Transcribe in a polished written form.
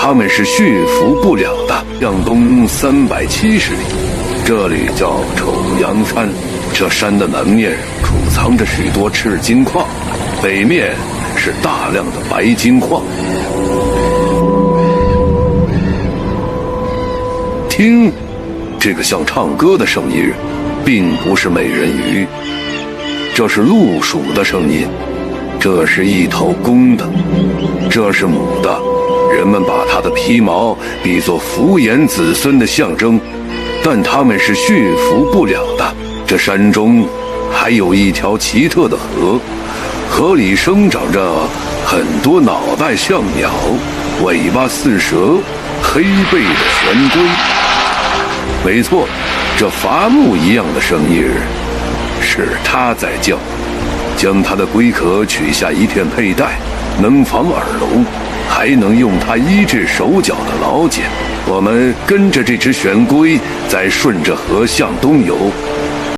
他们是驯服不了的。向东370里，这里叫丑阳山。这山的南面储藏着许多赤金矿，北面是大量的白金矿。听，这个像唱歌的声音，并不是美人鱼，这是鹿鼠的声音。这是一头公的，这是母的。人们把它的皮毛比作福延子孙的象征，但它们是驯服不了的。这山中还有一条奇特的河，河里生长着很多脑袋像鸟、尾巴似蛇、黑背的玄龟。没错，这伐木一样的声音是它在叫。将它的龟壳取下一片佩戴，能防耳聋，还能用它医治手脚的老茧。我们跟着这只玄龟，再顺着河向东游，